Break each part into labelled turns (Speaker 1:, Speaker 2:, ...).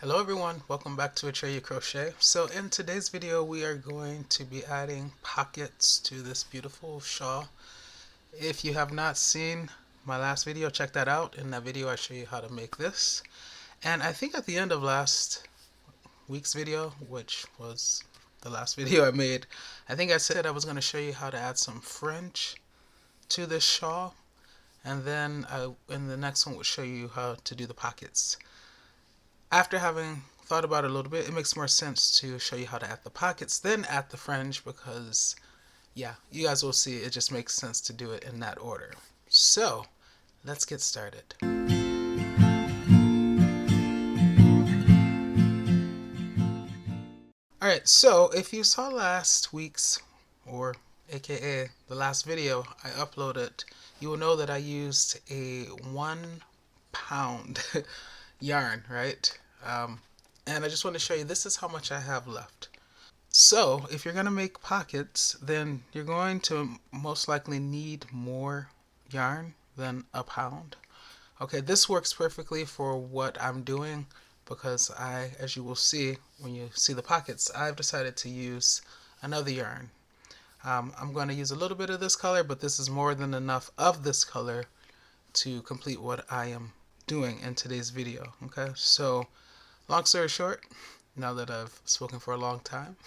Speaker 1: Hello everyone, welcome back to Atreyu Crochet. So in today's video we are going to be adding pockets to this beautiful shawl. If you have not seen my last video, check that out. In that video I show you how to make this. And I think at the end of last week's video, which was the last video I made, I think I said I was going to show you how to add some fringe to this shawl. And then in the next one we'll show you how to do the pockets. After having thought about it a little bit, it makes more sense to show you how to add the pockets than add the fringe because, yeah, you guys will see it just makes sense to do it in that order. So, let's get started. Alright, so if you saw last week's, or aka the last video I uploaded, you will know that I used a 1 pound yarn, right? And I just want to show you this is how much I have left. So if you're going to make pockets, then you're going to most likely need more yarn than a pound. Okay, this works perfectly for what I'm doing because as you will see when you see the pockets, I've decided to use another yarn. I'm going to use a little bit of this color, but this is more than enough of this color to complete what I am doing in today's video. Okay, so long story short, now that I've spoken for a long time,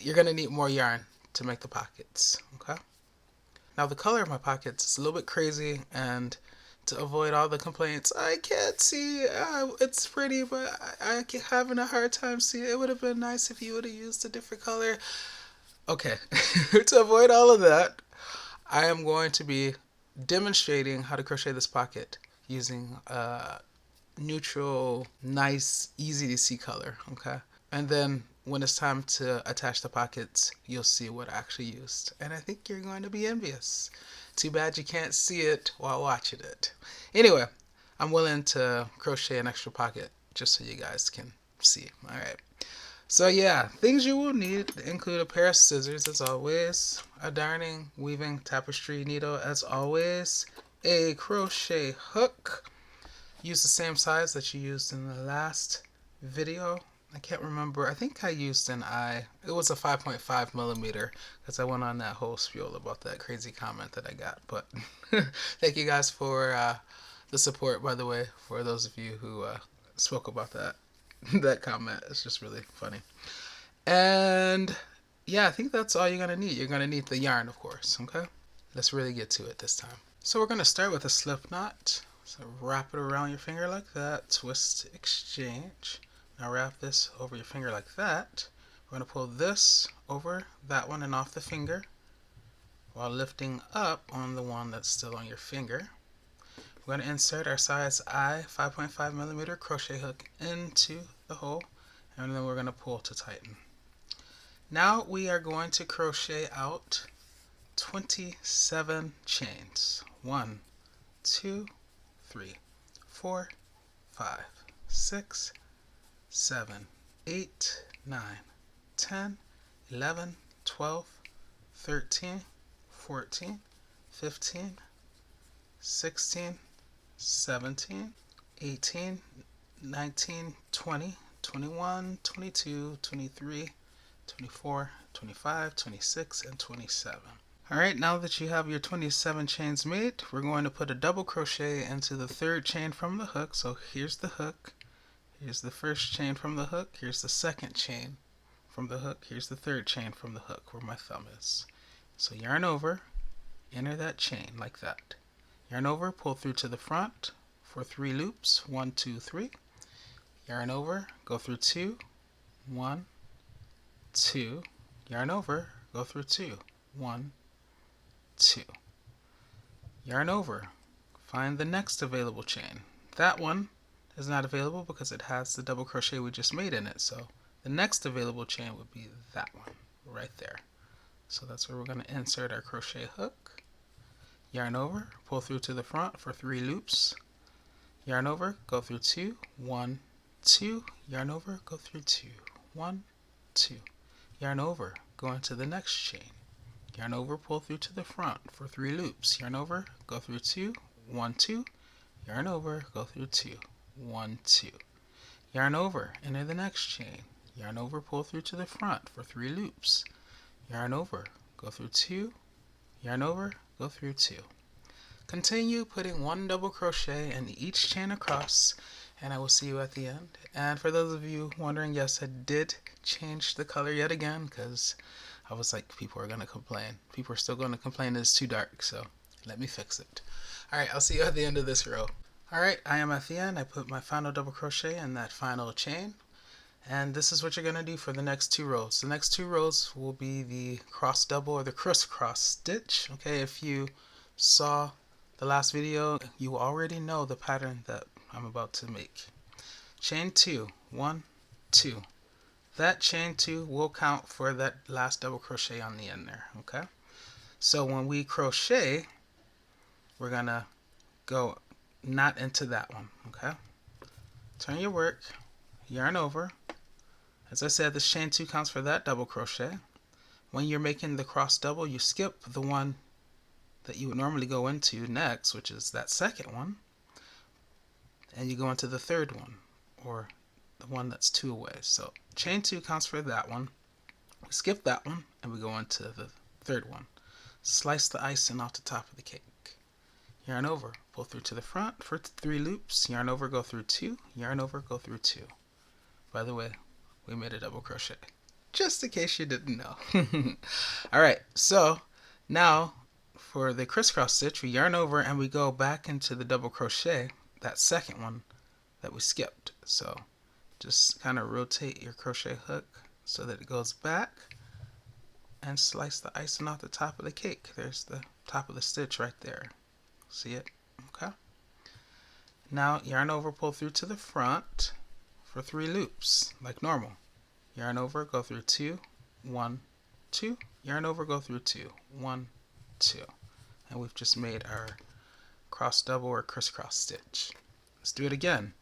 Speaker 1: you're going to need more yarn to make the pockets. Okay, now the color of my pockets is a little bit crazy, and to avoid all the complaints, I can't see, it's pretty, but I'm having a hard time seeing it. It would have been nice if you would have used a different color. Okay, to avoid all of that, I am going to be demonstrating how to crochet this pocket using a neutral, nice, easy to see color. Okay, and then when it's time to attach the pockets, you'll see what I actually used, and I think you're going to be envious. Too bad you can't see it while watching it. Anyway, I'm willing to crochet an extra pocket just so you guys can see. Alright, so yeah, things you will need include a pair of scissors as always, a darning, weaving, tapestry needle as always, a crochet hook. Use the same size that you used in the last video. I can't remember. I think I used it was a 5.5 millimeter because I went on that whole spiel about that crazy comment that I got. But thank you guys for the support, by the way, for those of you who spoke about that comment. It's just really funny. And yeah, I think that's all you're going to need. You're going to need the yarn, of course. Okay, let's really get to it this time. So we're going to start with a slip knot. So wrap it around your finger like that, twist, exchange. Now wrap this over your finger like that. We're going to pull this over that one and off the finger while lifting up on the one that's still on your finger. We're going to insert our size I 5.5 millimeter crochet hook into the hole, and then we're going to pull to tighten. Now we are going to crochet out 27 chains. 1, 2, 3, 4, 5, 6, 7, 8, 9, 10, 11, 12, 13, 14, 15, 16, 17, 18, 19, 20, 21, 22, 23, 24, 25, 26, and 27. Alright, now that you have your 27 chains made, we're going to put a double crochet into the third chain from the hook. So here's the hook, here's the first chain from the hook, here's the second chain from the hook, here's the third chain from the hook where my thumb is. So yarn over, enter that chain like that. Yarn over, pull through to the front for 3 loops, 1, 2, 3. Yarn over, go through 2, 1, 2. Yarn over, go through 2, 1, 2. Yarn over, find the next available chain. That one is not available because it has the double crochet we just made in it, so the next available chain would be that one right there. So that's where we're going to insert our crochet hook. Yarn over, pull through to the front for 3 loops. Yarn over, go through 2, 1, 2. Yarn over, go through 2, 1, 2. Yarn over, go into the next chain. Yarn over, pull through to the front for 3 loops. Yarn over, go through 2, 1, 2. Yarn over, go through 2, 1, 2. yarn over, enter the next chain, yarn over, pull through to the front for 3 loops, yarn over, go through 2, yarn over, go through 2. Continue putting 1 double crochet in each chain across, and I will see you at the end. And for those of you wondering, yes, I did change the color yet again because I was like, people are going to complain. People are still going to complain it's too dark, so let me fix it. Alright, I'll see you at the end of this row. Alright, I am at the end. I put my final double crochet in that final chain. And this is what you're going to do for the next 2 rows. The next 2 rows will be the cross double or the crisscross stitch. Okay, if you saw the last video, you already know the pattern that I'm about to make. Chain 2, 1, 2. That chain 2 will count for that last double crochet on the end there. Okay, so when we crochet, we're going to go not into that one. Okay, turn your work, yarn over. As I said, this chain 2 counts for that double crochet. When you're making the cross double, you skip the one that you would normally go into next, which is that second one, and you go into the third one, or the one that's 2 away. So chain 2 counts for that one. We skip that one, and we go into the third one. Slice the icing off the top of the cake. Yarn over, pull through to the front for 3 loops, yarn over, go through 2, yarn over, go through 2. By the way, we made a double crochet, just in case you didn't know. Alright, so now for the crisscross stitch, we yarn over and we go back into the double crochet, that second one that we skipped. So just kind of rotate your crochet hook so that it goes back and slice the icing off the top of the cake. There's the top of the stitch right there. See it? Okay. Now yarn over, pull through to the front for 3 loops like normal. Yarn over, go through 2, 1, 2, yarn over, go through 2, 1, 2. And we've just made our cross double or crisscross stitch. Let's do it again.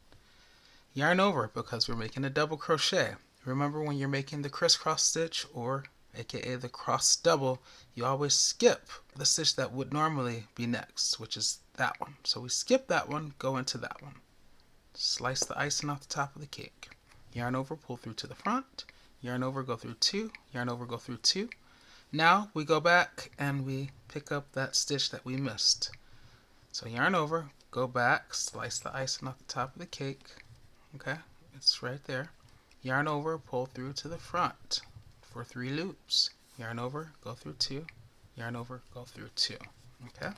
Speaker 1: Yarn over because we're making a double crochet. Remember, when you're making the crisscross stitch, or aka the cross double, you always skip the stitch that would normally be next, which is that one. So we skip that one, go into that one. Slice the icing off the top of the cake. Yarn over, pull through to the front, yarn over, go through 2, yarn over, go through 2. Now we go back and we pick up that stitch that we missed. So yarn over, go back, slice the icing off the top of the cake. Okay, it's right there. Yarn over, pull through to the front for 3 loops. Yarn over, go through 2, yarn over, go through 2. Okay.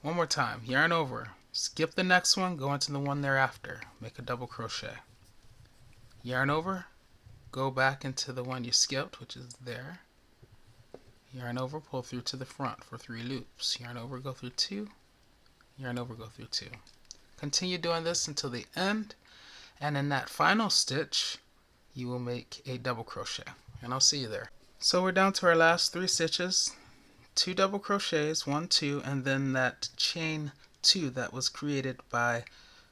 Speaker 1: One more time. Yarn over, skip the next one, go into the one thereafter. Make a double crochet. Yarn over, go back into the one you skipped, which is there. Yarn over, pull through to the front for 3 loops. Yarn over, go through 2, yarn over, go through 2. Continue doing this until the end, and in that final stitch you will make a double crochet, and I'll see you there. So we're down to our last 3 stitches, 2 double crochets, 1, 2, and then that chain 2 that was created by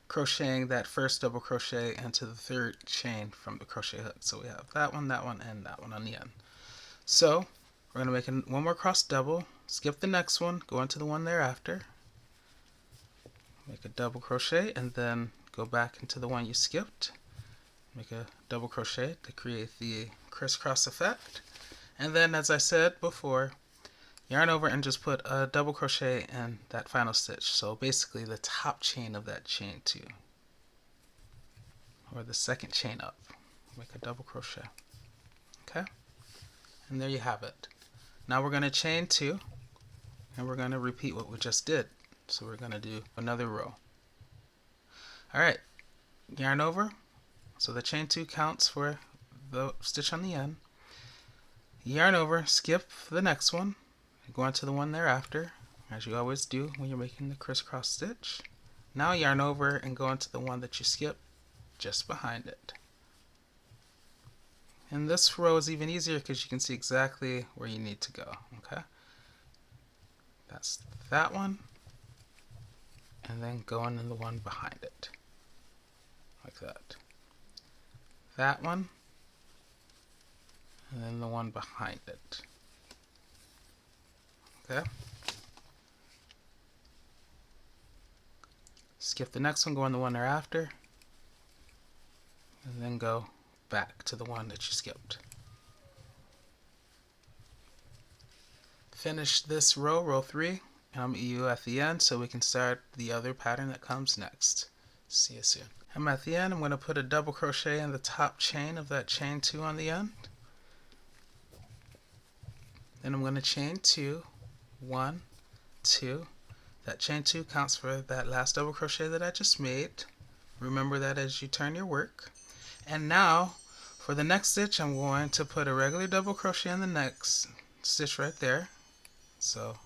Speaker 1: crocheting that first double crochet into the third chain from the crochet hook. So we have that one, and that one on the end. So we're going to make one more cross double, skip the next one, go into the one thereafter, make a double crochet, and then go back into the one you skipped, make a double crochet to create the crisscross effect, and then, as I said before, yarn over and just put a double crochet in that final stitch. So basically the top chain of that chain 2, or the second chain up, make a double crochet. Okay, and there you have it. Now we're going to chain 2, and we're going to repeat what we just did. So we're going to do another row. Alright, yarn over, so the chain 2 counts for the stitch on the end. Yarn over, skip the next one, go into the one thereafter, as you always do when you're making the crisscross stitch. Now yarn over and go into the one that you skipped just behind it. And this row is even easier because you can see exactly where you need to go. Okay, that's that one, and then go in the one behind it, like that. That one, and then the one behind it. Okay. Skip the next one, go on the one thereafter, and then go back to the one that you skipped. Finish this row, row 3, and I'll meet you at the end so we can start the other pattern that comes next. See you soon. I'm at the end. I'm going to put a double crochet in the top chain of that chain 2 on the end. Then I'm going to chain 2, 1, 2. That chain 2 counts for that last double crochet that I just made. Remember that as you turn your work. And now for the next stitch, I'm going to put a regular double crochet in the next stitch right there. So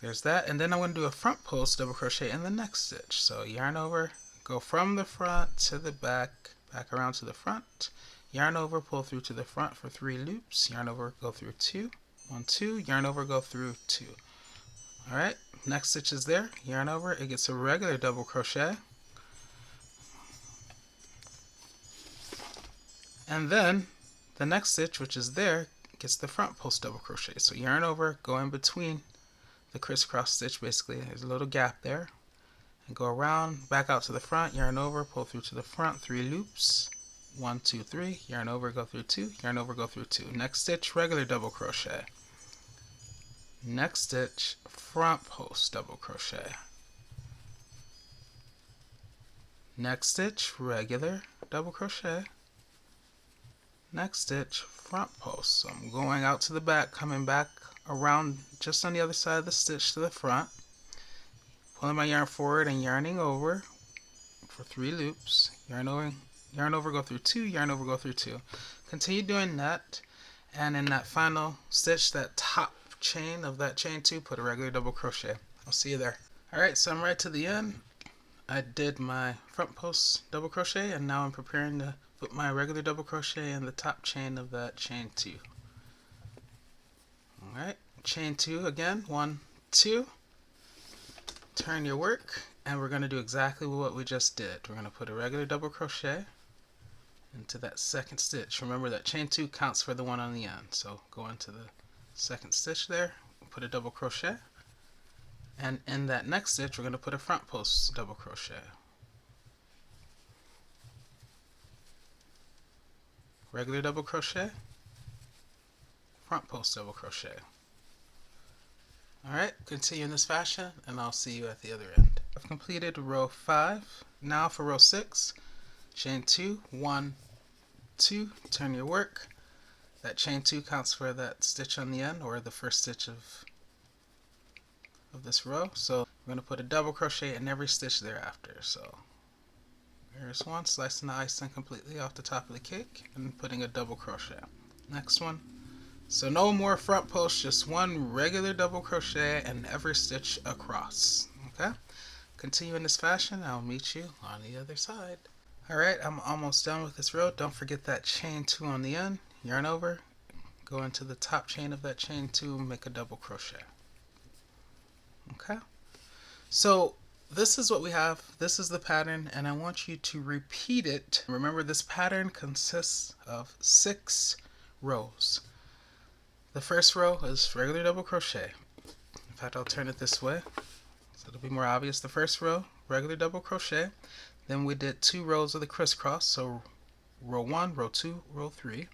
Speaker 1: there's that, and then I'm going to do a front post double crochet in the next stitch. So yarn over, go from the front to the back, back around to the front, yarn over, pull through to the front for 3 loops, yarn over, go through 2, 1, 2, yarn over, go through 2. Alright, next stitch is there, yarn over, it gets a regular double crochet, and then the next stitch, which is there, gets the front post double crochet. So yarn over, go in between the crisscross stitch, basically there's a little gap there, and go around, back out to the front, yarn over, pull through to the front, 3 loops, 1, 2, 3, yarn over, go through 2, yarn over, go through 2. Next stitch, regular double crochet. Next stitch, front post double crochet. Next stitch, regular double crochet. Next stitch, front post. So I'm going out to the back, coming back around just on the other side of the stitch to the front, pulling my yarn forward and yarning over for 3 loops, yarn over, go through 2, yarn over, go through 2. Continue doing that, and in that final stitch, that top chain of that chain 2, put a regular double crochet. I'll see you there. Alright, so I'm right to the end. I did my front post double crochet, and now I'm preparing to put my regular double crochet in the top chain of that chain 2. Alright, chain 2 again, 1, 2. Turn your work, and we're going to do exactly what we just did. We're going to put a regular double crochet into that second stitch. Remember that chain 2 counts for the one on the end. So go into the second stitch there, put a double crochet, and in that next stitch we're going to put a front post double crochet. Regular double crochet, front post double crochet. Alright, continue in this fashion and I'll see you at the other end. I've completed row 5. Now for row 6, chain 2, 1, 2, turn your work. That chain 2 counts for that stitch on the end, or the first stitch of this row. So we're going to put a double crochet in every stitch thereafter. So there's one, slicing the icing completely off the top of the cake and putting a double crochet. Next one. So no more front post, just one regular double crochet in every stitch across. Okay? Continue in this fashion. I'll meet you on the other side. Alright, I'm almost done with this row. Don't forget that chain 2 on the end. Yarn over, go into the top chain of that chain 2, make a double crochet. Okay? So this is what we have. This is the pattern, and I want you to repeat it. Remember, this pattern consists of 6 rows. The first row is regular double crochet. In fact, I'll turn it this way so it'll be more obvious. The first row, regular double crochet. Then we did 2 rows of the crisscross, so row 1, row 2, row 3.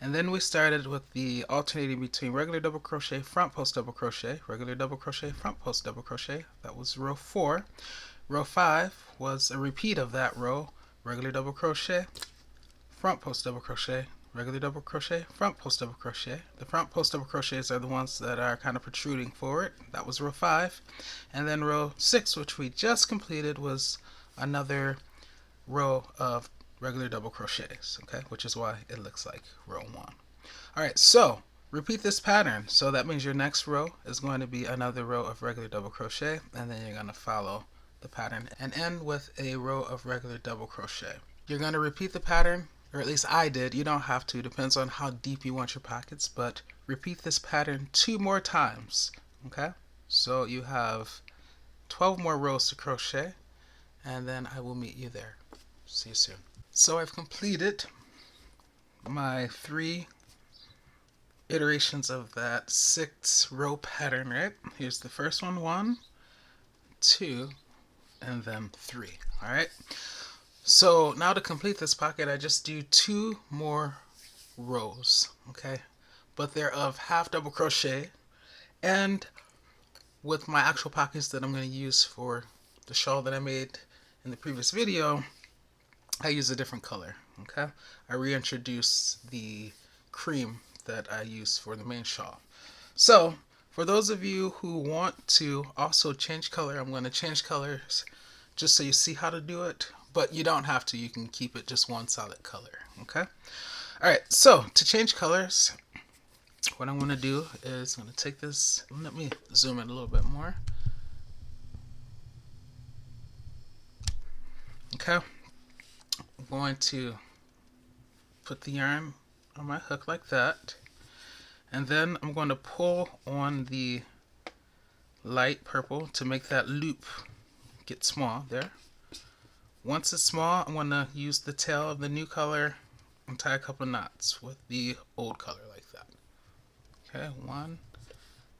Speaker 1: And then we started with the alternating between regular double crochet, front post double crochet, regular double crochet, front post double crochet. That was row 4. Row 5 was a repeat of that row, regular double crochet, front post double crochet, regular double crochet, front post double crochet. The front post double crochets are the ones that are kind of protruding forward. That was row 5. And then row 6, which we just completed, was another row of regular double crochets, okay, which is why it looks like row 1. Alright, so repeat this pattern. So that means your next row is going to be another row of regular double crochet, and then you're going to follow the pattern and end with a row of regular double crochet. You're going to repeat the pattern, or at least I did. You don't have to, depends on how deep you want your pockets, but repeat this pattern 2 more times, okay? So you have 12 more rows to crochet, and then I will meet you there. See you soon. So I've completed my 3 iterations of that 6 row pattern, right? Here's the first one, 1, 2, and then 3. Alright? So So now to complete this pocket, I just do 2 more rows, okay? But they're of half double crochet, and with my actual pockets that I'm going to use for the shawl that I made in the previous video, I use a different color, okay? I reintroduce the cream that I use for the main shawl. So for those of you who want to also change color, I'm going to change colors just so you see how to do it, but you don't have to. You can keep it just one solid color, okay? Alright, so to change colors, what I'm going to do is I'm going to take this, let me zoom in a little bit more. Okay, I'm going to put the yarn on my hook like that, and then I'm going to pull on the light purple to make that loop get small there. Once it's small, I'm going to use the tail of the new color and tie a couple knots with the old color like that. Okay, 1,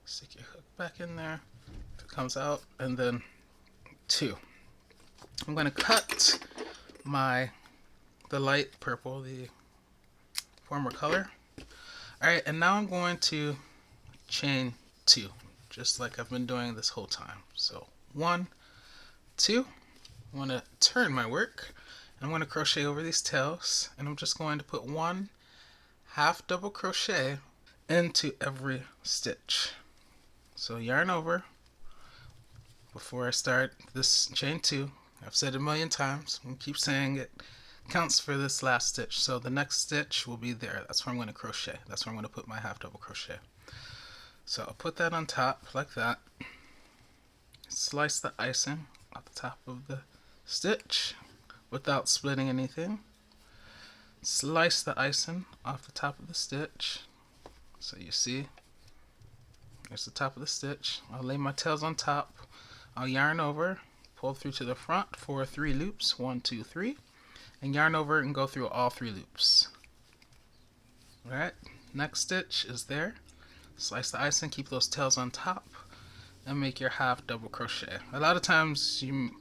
Speaker 1: stick your hook back in there if it comes out, and then 2. I'm going to cut the light purple, the former color. Alright, and now I'm going to chain 2, just like I've been doing this whole time. So 1, 2, I'm going to turn my work, and I'm going to crochet over these tails, and I'm just going to put 1 half double crochet into every stitch. So yarn over before I start this chain 2. I've said it a million times, I'm going to keep saying it. Counts for this last stitch, so the next stitch will be there. That's where I'm going to crochet. That's where I'm going to put my half double crochet. So I'll put that on top like that. Slice the icing off the top of the stitch without splitting anything. Slice the icing off the top of the stitch. So you see, there's the top of the stitch. I'll lay my tails on top. I'll yarn over, pull through to the front for 3 loops, 1, 2, 3. And yarn over and go through all 3 loops. Alright, next stitch is there. Slice the icing, keep those tails on top, and make your half double crochet. A lot of times you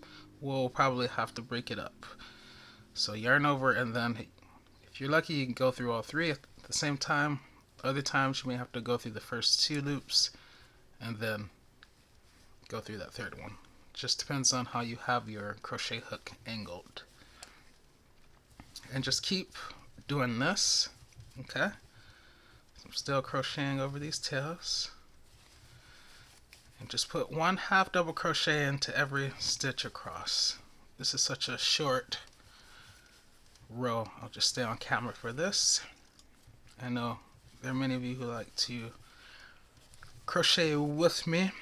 Speaker 1: will probably have to break it up. So yarn over, and then if you're lucky you can go through all 3 at the same time. Other times you may have to go through the first 2 loops and then go through that 3rd one. Just depends on how you have your crochet hook angled. And just keep doing this, okay? So I'm still crocheting over these tails. And just put 1 half double crochet into every stitch across. This is such a short row. I'll just stay on camera for this. I know there are many of you who like to crochet with me.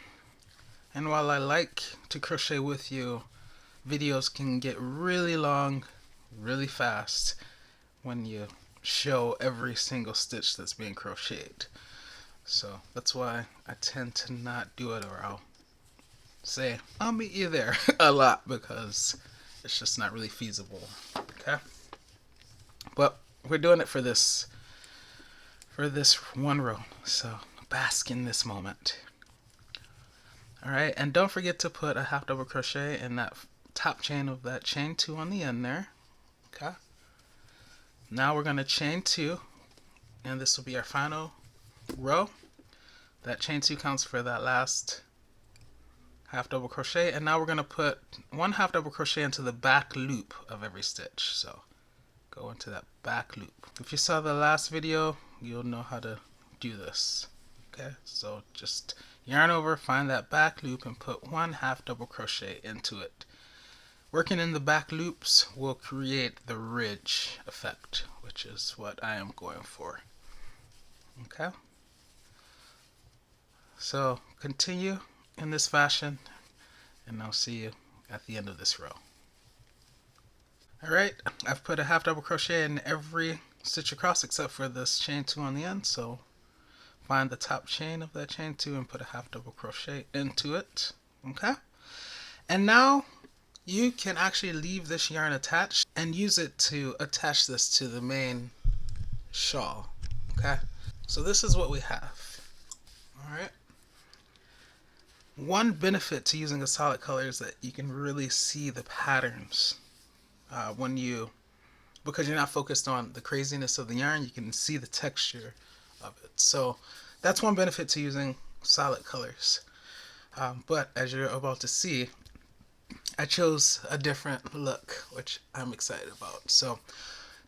Speaker 1: And while I like to crochet with you, videos can get really long really fast when you show every single stitch that's being crocheted. So that's why I tend to not do it, or I'll say I'll meet you there a lot, because it's just not really feasible. Okay, but we're doing it for this one row, so bask in this moment. Alright, and don't forget to put a half double crochet in that top chain of that chain 2 on the end there. Okay, now we're going to chain 2, and this will be our final row. That chain 2 counts for that last half double crochet, and now we're going to put 1 half double crochet into the back loop of every stitch. So go into that back loop. If you saw the last video, you'll know how to do this. Okay, so just yarn over, find that back loop, and put 1 half double crochet into it. Working in the back loops will create the ridge effect, which is what I am going for. Okay, so continue in this fashion, and I'll see you at the end of this row. Alright, I've put a half double crochet in every stitch across except for this chain 2 on the end, so find the top chain of that chain 2 and put a half double crochet into it. Okay, and now you can actually leave this yarn attached and use it to attach this to the main shawl. Okay, so this is what we have. Alright, one benefit to using a solid color is that you can really see the patterns because you're not focused on the craziness of the yarn, you can see the texture of it. So that's one benefit to using solid colors. But as you're about to see, I chose a different look, which I'm excited about. So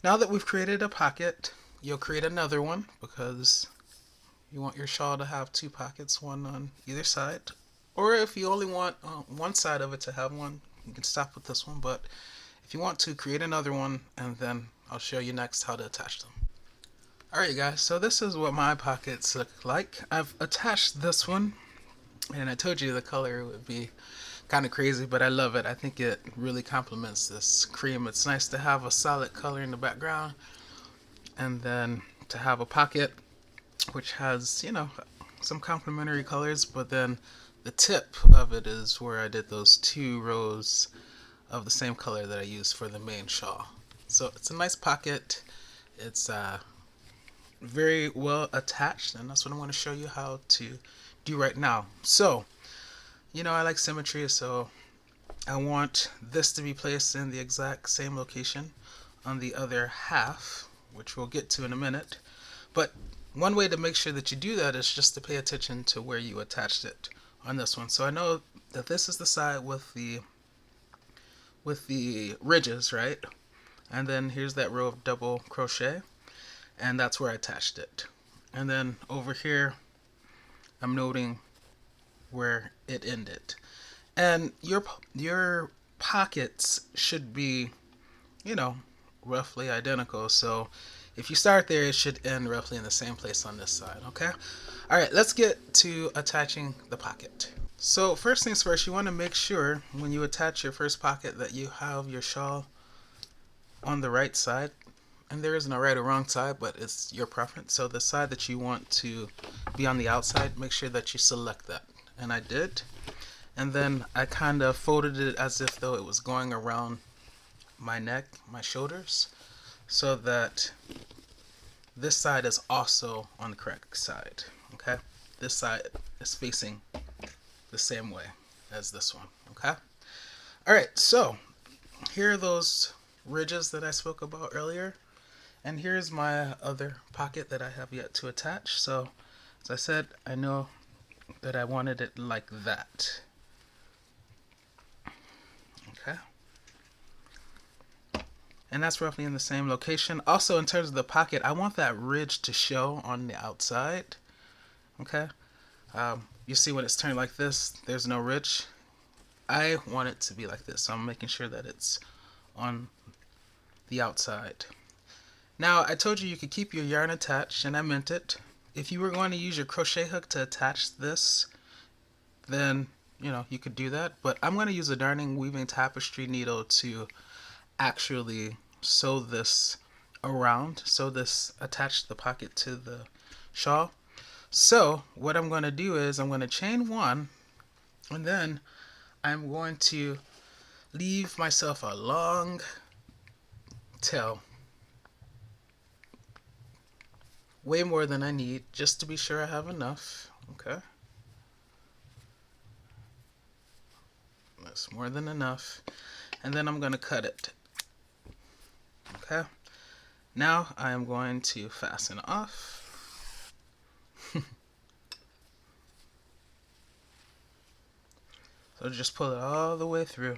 Speaker 1: now that we've created a pocket, you'll create another one because you want your shawl to have two pockets, one on either side. Or if you only want one side of it to have one, you can stop with this one. But if you want to, create another one, and then I'll show you next how to attach them. Alright guys, so this is what my pockets look like. I've attached this one, and I told you the color would be kind of crazy, but I love it. I think it really complements this cream. It's nice to have a solid color in the background, and then to have a pocket which has, you know, some complementary colors, but then the tip of it is where I did those 2 rows of the same color that I used for the main shawl. So it's a nice pocket. It's very well attached, and that's what I'm going to show you how to do right now. So, you know, I like symmetry, so I want this to be placed in the exact same location on the other half, which we'll get to in a minute. But one way to make sure that you do that is just to pay attention to where you attached it on this one. So I know that this is the side with the ridges, right? And then here's that row of double crochet, and that's where I attached it. And then over here, I'm noting where it ended. And your pockets should be, you know, roughly identical. So if you start there, it should end roughly in the same place on this side, okay? All right, let's get to attaching the pocket. So first things first, you want to make sure when you attach your first pocket that you have your shawl on the right side. And there isn't a right or wrong side, but it's your preference. So the side that you want to be on the outside, make sure that you select that. And I did. And then I kind of folded it as if though it was going around my neck, my shoulders, so that this side is also on the correct side. Okay? This side is facing the same way as this one. Okay? Alright, so here are those ridges that I spoke about earlier. And here's my other pocket that I have yet to attach. So, as I said, I know that I wanted it like that. Okay. And that's roughly in the same location. Also, in terms of the pocket, I want that ridge to show on the outside. Okay. You see when it's turned like this, there's no ridge. I want it to be like this, so I'm making sure that it's on the outside. Now, I told you you could keep your yarn attached, and I meant it. If you were going to use your crochet hook to attach this, then, you know, you could do that. But I'm going to use a darning weaving tapestry needle to actually sew this around, attach the pocket to the shawl. So, what I'm going to do is I'm going to chain 1, and then I'm going to leave myself a long tail. Way more than I need, just to be sure I have enough. Okay. That's more than enough. And then I'm going to cut it. Okay. Now I am going to fasten off. So just pull it all the way through.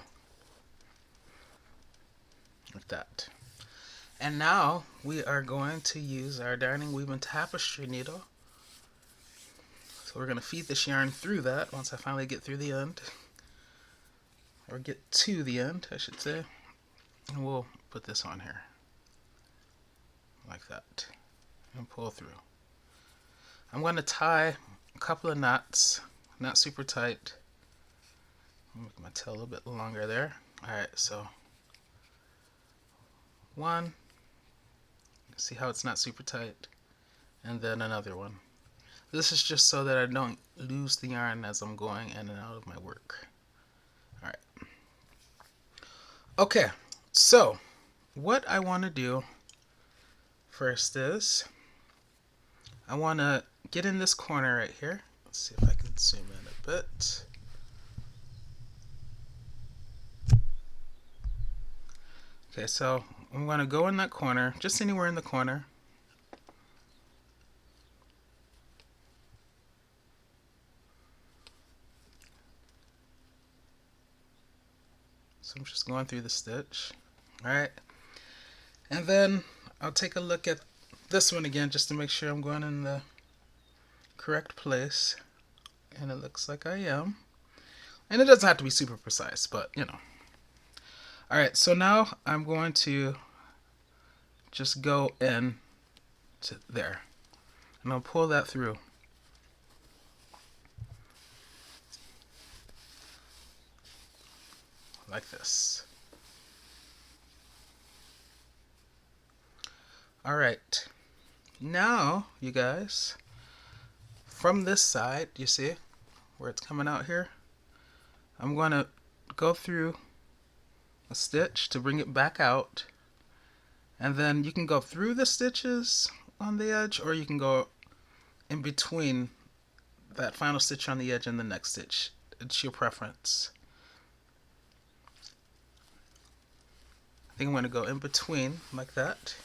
Speaker 1: Like that. And now we are going to use our darning weaving tapestry needle. So we're going to feed this yarn through that once I finally get through the end. Or get to the end, I should say. And we'll put this on here. Like that. And pull through. I'm going to tie a couple of knots. Not super tight. I'll make my tail a little bit longer there. Alright, so 1. See how it's not super tight, and then another one. This is just so that I don't lose the yarn as I'm going in and out of my work. Alright. Okay, so what I want to do first is I want to get in this corner right here. Let's see if I can zoom in a bit. Okay, so I'm going to go in that corner, just anywhere in the corner. So I'm just going through the stitch. Alright, and then I'll take a look at this one again just to make sure I'm going in the correct place. And it looks like I am. And it doesn't have to be super precise, but you know. Alright, so now I'm going to just go in to there. And I'll pull that through. Like this. Alright, now you guys, from this side, you see where it's coming out here, I'm going to go through a stitch to bring it back out, and then you can go through the stitches on the edge, or you can go in between that final stitch on the edge and the next stitch. It's your preference. I think I'm going to go in between like that.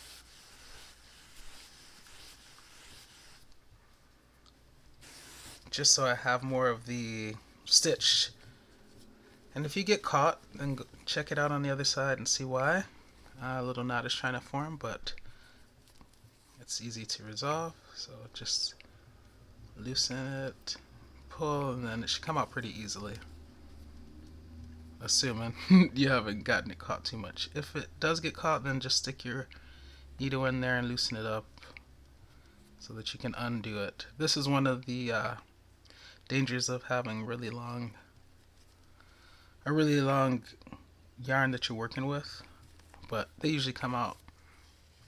Speaker 1: Just so I have more of the stitch. And if you get caught, then check it out on the other side and see why. A little knot is trying to form, but it's easy to resolve. So just loosen it, pull, and then it should come out pretty easily. Assuming you haven't gotten it caught too much. If it does get caught, then just stick your needle in there and loosen it up so that you can undo it. This is one of the dangers of having a really long yarn that you're working with, but they usually come out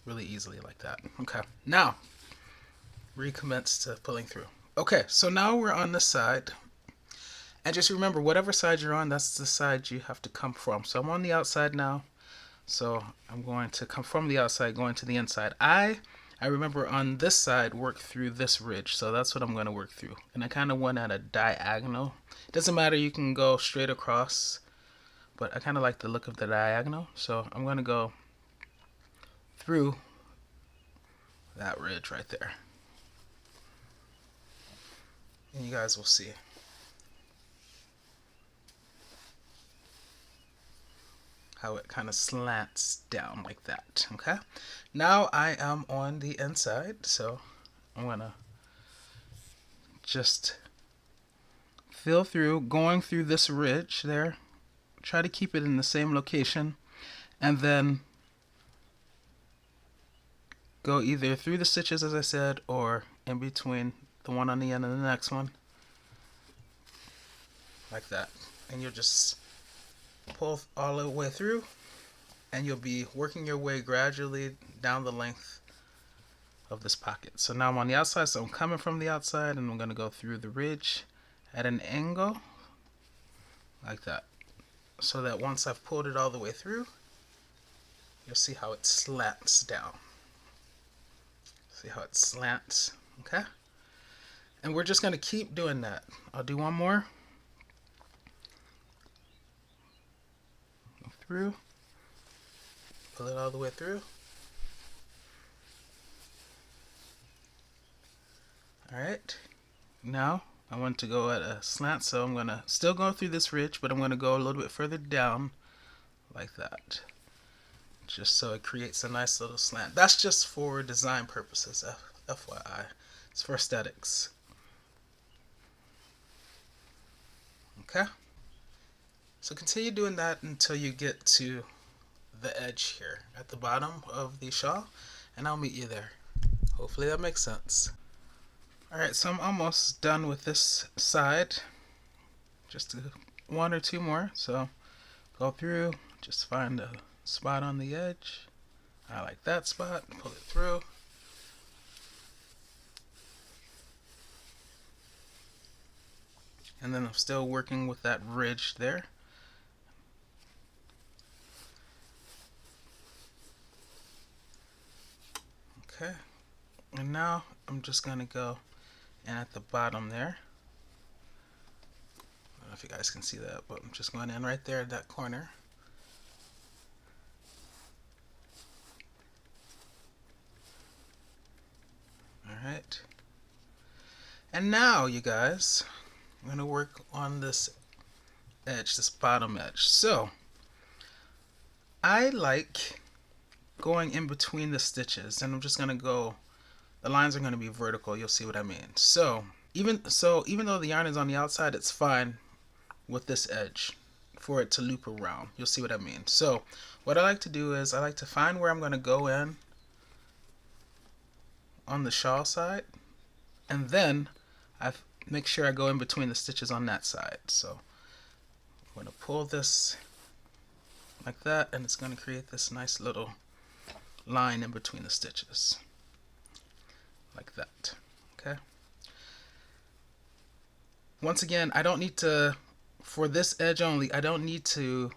Speaker 1: really easily like that. Okay, now recommence to pulling through. Okay, so now we're on this side, and just remember, whatever side you're on, that's the side you have to come from. So I'm on the outside now, so I'm going to come from the outside going to the inside. I remember on this side work through this ridge, so that's what I'm going to work through. And I kind of went at a diagonal. It doesn't matter, you can go straight across, but I kind of like the look of the diagonal, so I'm going to go through that ridge right there. And you guys will see. How it kind of slants down like that. Okay, now I am on the inside, so I'm gonna just fill through, going through this ridge there. Try to keep it in the same location, and then go either through the stitches as I said, or in between the one on the end and the next one, like that. And you'll just pull all the way through, and you'll be working your way gradually down the length of this pocket. So now I'm on the outside, so I'm coming from the outside, and I'm going to go through the ridge at an angle like that, so that once I've pulled it all the way through, you'll see how it slants down. See how it slants? Okay, and we're just going to keep doing that. I'll do one more. Through, pull it all the way through. Alright, now I want to go at a slant, so I'm going to still go through this ridge, but I'm going to go a little bit further down like that, just so it creates a nice little slant. That's just for design purposes, FYI. It's for aesthetics. Okay, so continue doing that until you get to the edge here at the bottom of the shawl, and I'll meet you there. Hopefully that makes sense. Alright, so I'm almost done with this side. Just one or two more. So go through, just find a spot on the edge. I like that spot, pull it through. And then I'm still working with that ridge there. Okay, and now I'm just going to go in at the bottom there. I don't know if you guys can see that, but I'm just going in right there at that corner. And now, you guys, I'm going to work on this edge, this bottom edge. So I like going in between the stitches, and I'm just going to go, the lines are going to be vertical. You'll see what I mean. So even though the yarn is on the outside, it's fine with this edge for it to loop around. You'll see what I mean. So what I like to do is I like to find where I'm going to go in on the shawl side, and then I make sure I go in between the stitches on that side. So I'm going to pull this like that, and it's going to create this nice little line in between the stitches like that. Okay, once again, I don't need to, for this edge only, I don't need to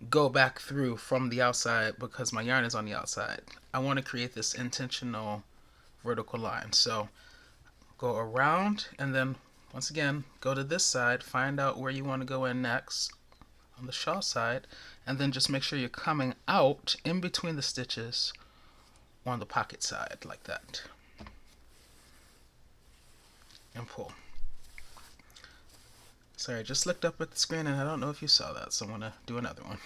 Speaker 1: go back through from the outside because my yarn is on the outside. I want to create this intentional vertical line. So go around, and then once again go to this side, find out where you want to go in next on the shawl side, and then just make sure you're coming out in between the stitches on the pocket side like that, and pull. Sorry, I just looked up at the screen and I don't know if you saw that, so I'm gonna do another one.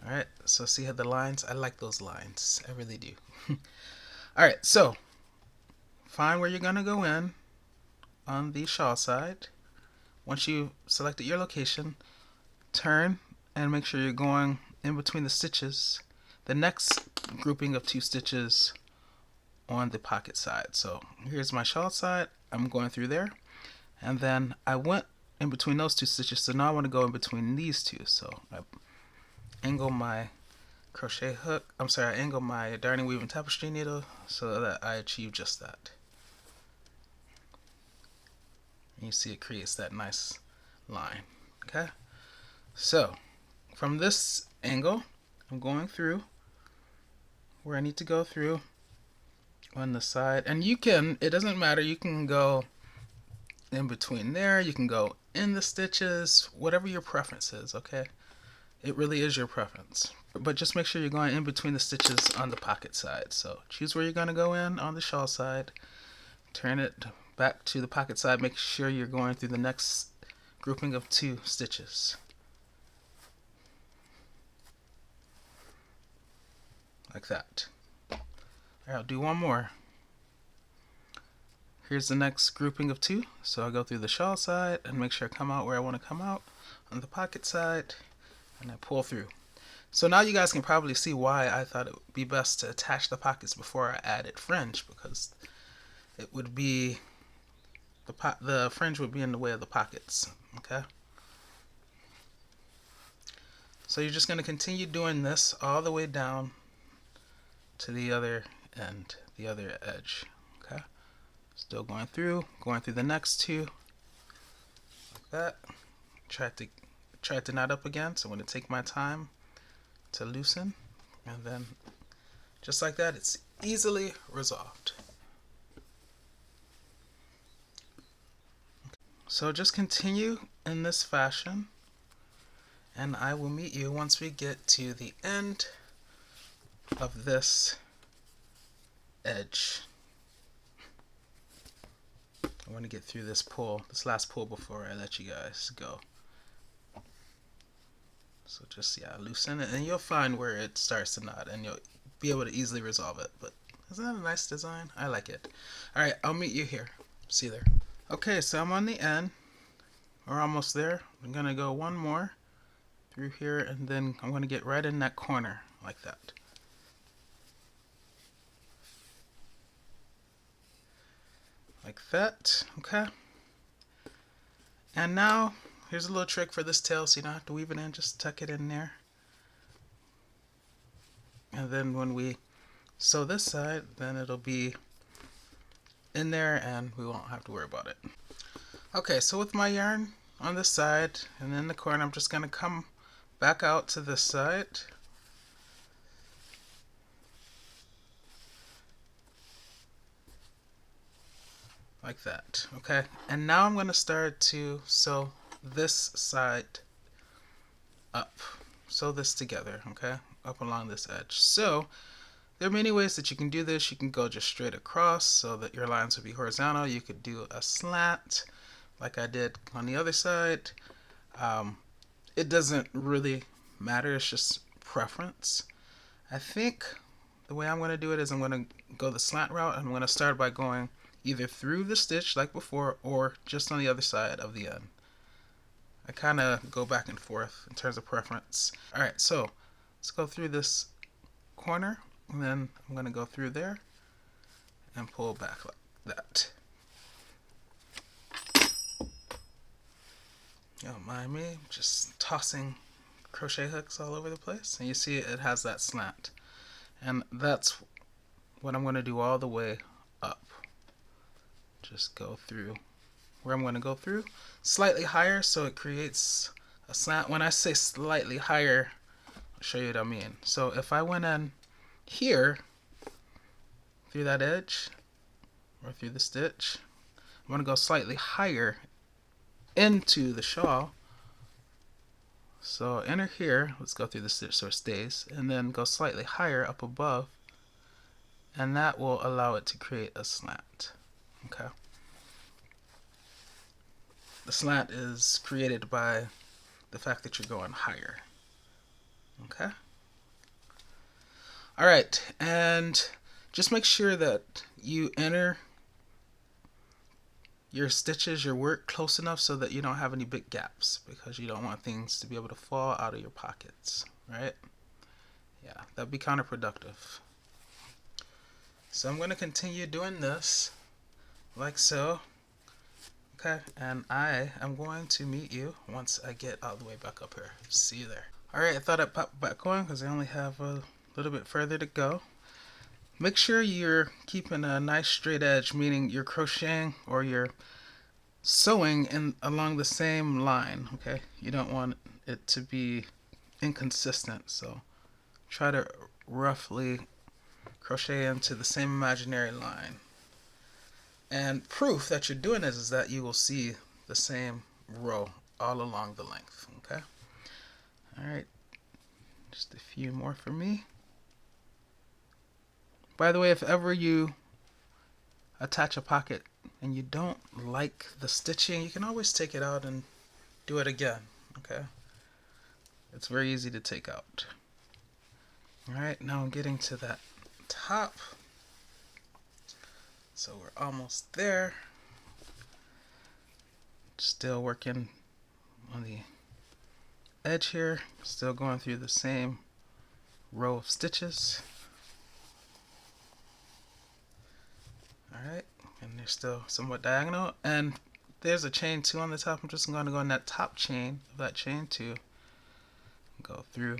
Speaker 1: Alright, so see how the lines, I like those lines, I really do. Alright, so find where you're gonna go in on the shawl side. Once you selected your location, turn and make sure you're going in between the stitches, the next grouping of 2 stitches on the pocket side. So here's my shawl side, I'm going through there, and then I went in between those 2 stitches, so now I want to go in between these 2. So I angle my crochet hook, I angle my darning weaving tapestry needle so that I achieve just that. And you see it creates that nice line. Okay, so from this angle, I'm going through where I need to go through on the side, and you can, it doesn't matter, you can go in between there, you can go in the stitches, whatever your preference is. Okay, it really is your preference, but just make sure you're going in between the stitches on the pocket side. So choose where you're going to go in on the shawl side, turn it back to the pocket side, make sure you're going through the next grouping of 2 stitches like that. I'll do one more. Here's the next grouping of 2, so I'll go through the shawl side and make sure I come out where I want to come out on the pocket side, and I pull through. So now you guys can probably see why I thought it would be best to attach the pockets before I added fringe, because it would be, the fringe would be in the way of the pockets. Okay, so you're just going to continue doing this all the way down to the other end, the other edge. Okay, still going through the next 2 like that. Try to knot up again, so I'm going to take my time to loosen, and then just like that, it's easily resolved. So just continue in this fashion, and I will meet you once we get to the end of this edge. I want to get through this last pull before I let you guys go. So just, yeah, loosen it, and you'll find where it starts to knot, and you'll be able to easily resolve it. But isn't that a nice design? I like it. Alright, I'll meet you here. See you there. Okay, so I'm on the end. We're almost there. I'm going to go one more through here, and then I'm going to get right in that corner like that. Like that. Okay. And now here's a little trick for this tail, so you don't have to weave it in, just tuck it in there. And then when we sew this side, then it'll be in there and we won't have to worry about it. Okay, so with my yarn on this side and in the corner, I'm just going to come back out to this side. Like that. Okay, and now I'm going to start to sew this side up. Sew this together, okay, up along this edge. So There are many ways that you can do this. You can go just straight across so that your lines would be horizontal. You could do a slant like I did on the other side. It doesn't really matter. It's just preference. I think the way I'm going to do it is I'm going to go the slant route. I'm going to start by going either through the stitch like before or just on the other side of the end. I kind of go back and forth in terms of preference. Alright, so let's go through this corner, and then I'm going to go through there and pull back like that. Don't mind me, just tossing crochet hooks all over the place, and you see it has that slant. And that's what I'm going to do all the way up. Just go through where I'm going to go through slightly higher so it creates a slant. When I say slightly higher, I'll show you what I mean. So if I went in here through that edge or through the stitch, I'm going to go slightly higher into the shawl. So enter here, let's go through the stitch so it stays, and then go slightly higher up above, and that will allow it to create a slant. Okay. The slant is created by the fact that you're going higher. Okay. Alright, and just make sure that you enter your stitches, your work close enough so that you don't have any big gaps, because you don't want things to be able to fall out of your pockets, right? Yeah, that'd be counterproductive. So I'm going to continue doing this like so. Okay, and I am going to meet you once I get all the way back up here. See you there. Alright, I thought I'd pop back on because I only have a little bit further to go. Make sure you're keeping a nice straight edge, meaning you're crocheting or you're sewing along the same line, okay? You don't want it to be inconsistent, so try to roughly crochet into the same imaginary line. And proof that you're doing this is that you will see the same row all along the length, okay? Alright, just a few more for me. By the way, if ever you attach a pocket and you don't like the stitching, you can always take it out and do it again, okay? It's very easy to take out. Alright, now I'm getting to that top. So we're almost there. Still working on the edge here. Still going through the same row of stitches. Alright, and they're still somewhat diagonal. And there's a chain 2 on the top. I'm just going to go in that top chain of that chain 2. Go through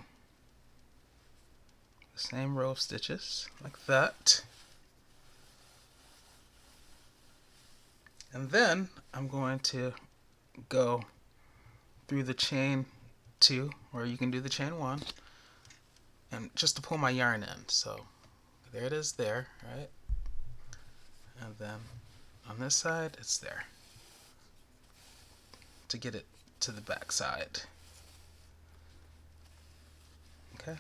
Speaker 1: the same row of stitches like that. And then I'm going to go through the chain 2, or you can do the chain 1, and just to pull my yarn in. So there it is there, right? And then on this side, it's there to get it to the back side. Okay?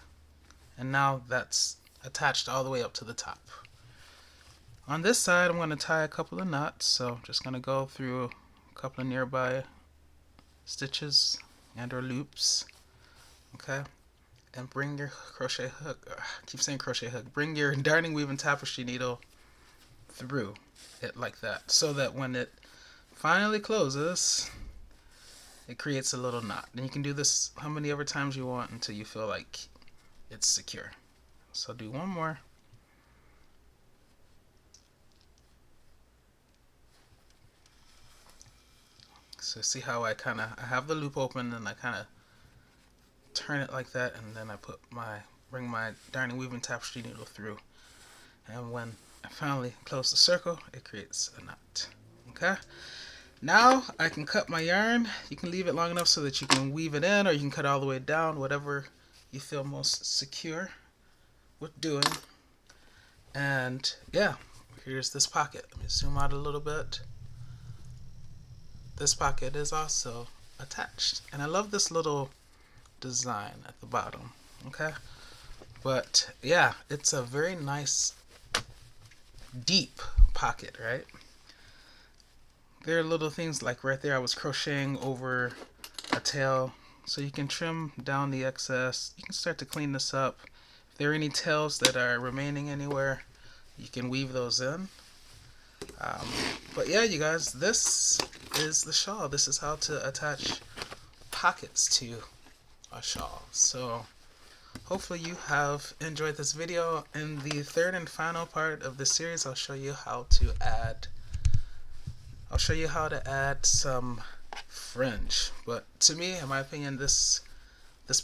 Speaker 1: And now that's attached all the way up to the top. On this side, I'm going to tie a couple of knots, so I'm just going to go through a couple of nearby stitches and or loops, okay? And bring your crochet hook, I keep saying crochet hook, bring your darning, weaving tapestry needle through it like that, so that when it finally closes, it creates a little knot. And you can do this how many ever times you want until you feel like it's secure. So do one more. So see how I have the loop open and I kind of turn it like that, and then I bring my darning, weaving tapestry needle through, and when I finally close the circle, it creates a knot. Okay, now I can cut my yarn. You can leave it long enough so that you can weave it in, or you can cut all the way down, whatever you feel most secure with doing. And yeah, here's this pocket. Let me zoom out a little bit. This pocket is also attached, and I love this little design at the bottom. Okay, But yeah, it's a very nice deep pocket, right? There are little things like right there I was crocheting over a tail, so you can trim down the excess. You can start to clean this up. If there are any tails that are remaining anywhere, you can weave those in. But yeah, you guys, this is the shawl. This is how to attach pockets to a shawl. So hopefully you have enjoyed this video. In the third and final part of the series, I'll show you how to add some fringe. But to me, in my opinion, this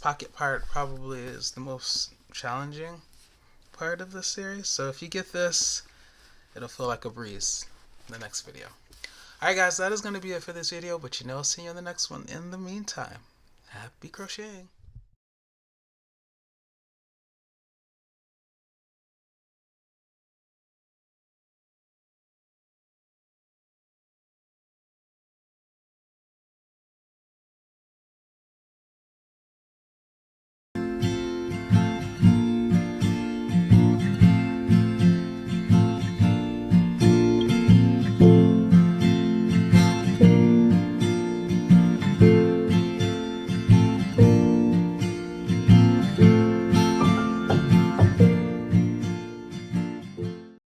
Speaker 1: pocket part probably is the most challenging part of the series. So if you get this, it'll feel like a breeze in the next video. Alright guys, that is going to be it for this video, but I'll see you in the next one. In the meantime, happy crocheting!